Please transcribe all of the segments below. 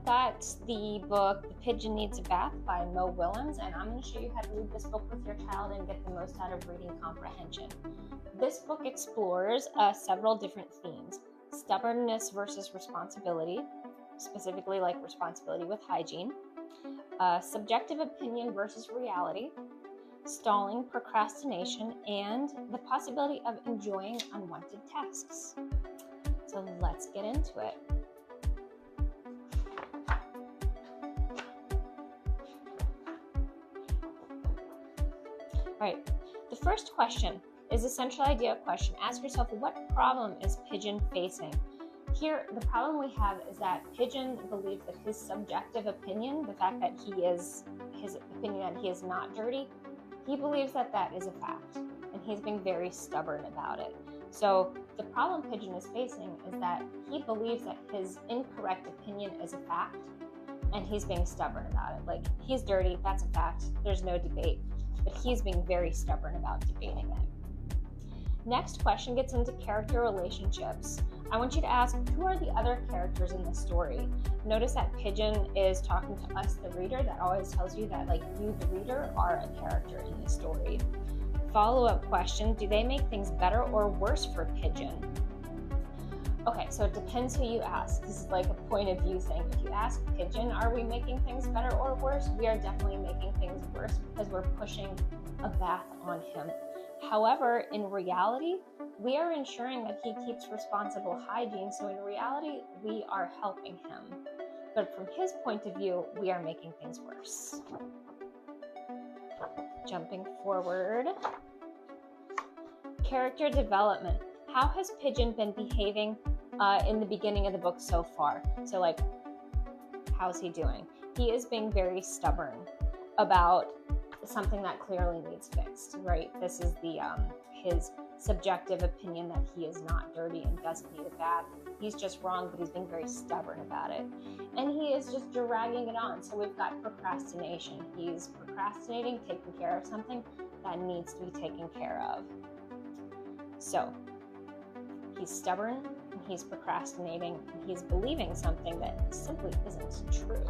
got the book The Pigeon Needs a Bath by Mo Willems, and I'm going to show you how to read this book with your child and get the most out of reading comprehension. This book explores several different themes: stubbornness versus responsibility, specifically like responsibility with hygiene, subjective opinion versus reality, stalling, procrastination, and the possibility of enjoying unwanted tasks. So let's get into it. All right, the first question is a central idea question. Ask yourself, what problem is Pigeon facing? Here, the problem we have is that Pigeon believes that his subjective opinion, the fact that his opinion that he is not dirty, he believes that that is a fact, and he's being very stubborn about it. So the problem Pigeon is facing is that he believes that his incorrect opinion is a fact, and he's being stubborn about it. Like, he's dirty, that's a fact, there's no debate, but he's being very stubborn about debating it. Next question gets into character relationships. I want you to ask, who are the other characters in the story? Notice that Pigeon is talking to us, the reader. That always tells you that, like, you, the reader, are a character in the story. Follow-up question, do they make things better or worse for Pigeon? Okay, so it depends who you ask. This is like a point of view thing. If you ask Pigeon, are we making things better or worse? We are definitely making things worse because we're pushing a bath on him. However, in reality, we are ensuring that he keeps responsible hygiene. So in reality, we are helping him. But from his point of view, we are making things worse. Jumping forward. Character development. How has Pigeon been behaving in the beginning of the book so far? So, like, how's he doing? He is being very stubborn about something that clearly needs fixed, right? This is the his subjective opinion that he is not dirty and doesn't need a bath. He's just wrong, but he's being very stubborn about it. And he is just dragging it on. So we've got procrastination. He's procrastinating, taking care of something that needs to be taken care of. So he's stubborn, and he's procrastinating, and he's believing something that simply isn't true.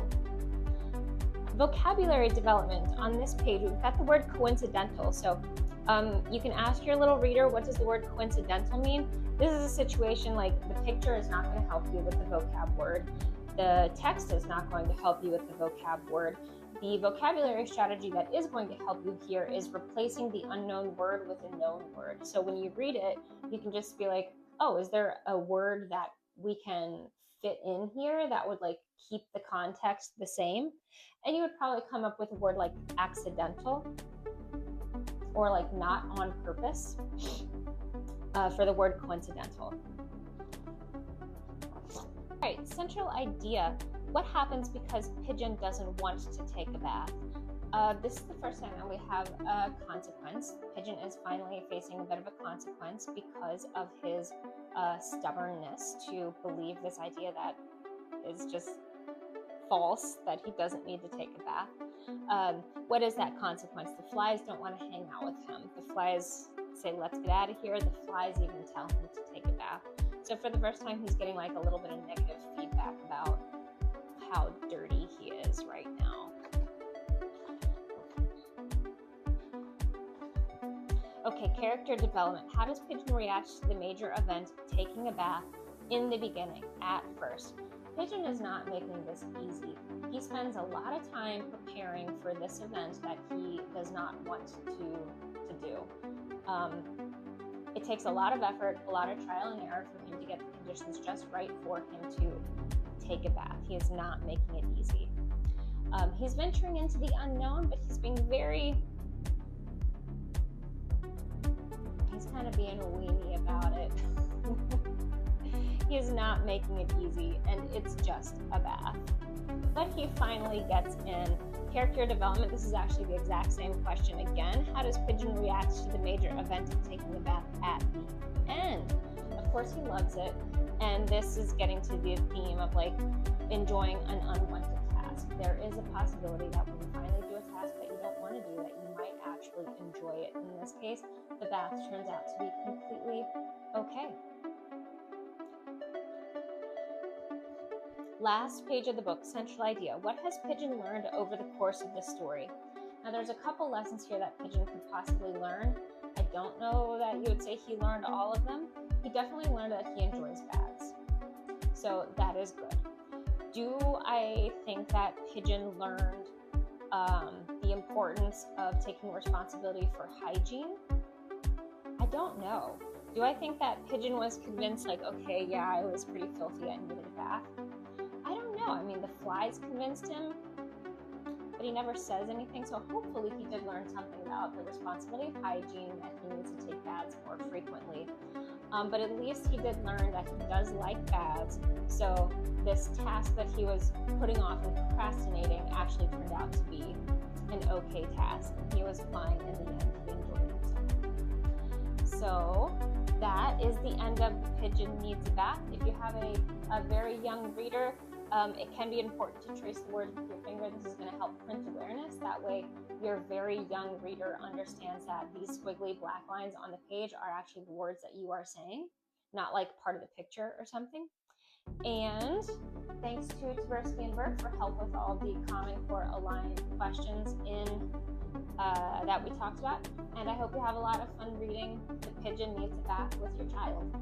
Vocabulary development. On this page, we've got the word coincidental. So you can ask your little reader, what does the word coincidental mean? This is a situation like the picture is not going to help you with the vocab word. The text is not going to help you with the vocab word. The vocabulary strategy that is going to help you here is replacing the unknown word with a known word. So when you read it, you can just be like, oh, is there a word that we can fit in here that would like keep the context the same? And you would probably come up with a word like accidental or like not on purpose for the word coincidental. All right, central idea. What happens because Pigeon doesn't want to take a bath? This is the first time that we have a consequence. Pigeon is finally facing a bit of a consequence because of his stubbornness to believe this idea that is just false, that he doesn't need to take a bath. What is that consequence? The flies don't want to hang out with him. The flies say, let's get out of here. The flies even tell him to take a bath. So for the first time, he's getting like a little bit of negative feedback about how dirty he is right now. Okay, character development. How does Pigeon react to the major event, taking a bath, in the beginning, at first? Pigeon is not making this easy. He spends a lot of time preparing for this event that he does not want to do. It takes a lot of effort, a lot of trial and error for him to get the conditions just right for him to take a bath. He is not making it easy. He's venturing into the unknown, but he's being he's kind of being weenie about it. He is not making it easy, and it's just a bath. But he finally gets in. Character development, this is actually the exact same question again. How does Pigeon react to the major event of taking a bath at the end? Of course, he loves it. And this is getting to the theme of like enjoying an unwanted task. There is a possibility that when you finally do a task that you don't want to do, that you might actually enjoy it. In this case, the bath turns out to be completely okay. Last page of the book, central idea. What has Pigeon learned over the course of the story? Now, there's a couple lessons here that Pigeon could possibly learn. I don't know that you would say he learned all of them. He definitely learned that he enjoys baths. So that is good. Do I think that Pigeon learned the importance of taking responsibility for hygiene? I don't know. Do I think that Pigeon was convinced, like, okay, yeah, I was pretty filthy, I needed a bath? I don't know. I mean, the flies convinced him, but he never says anything, so hopefully he did learn something about the responsibility of hygiene, that he needs to take baths more frequently. But at least he did learn that he does like baths, so this task that he was putting off and procrastinating actually turned out to be an okay task. He was fine in the end. He enjoyed himself. So that is the end of Pigeon Needs a Bath. If you have a very young reader, it can be important to trace the words with your finger. This is going to help print awareness. That way your very young reader understands that these squiggly black lines on the page are actually the words that you are saying, not like part of the picture or something. And thanks to Tversky and Burke for help with all the Common Core aligned questions that we talked about. And I hope you have a lot of fun reading The Pigeon Needs a Bath with your child.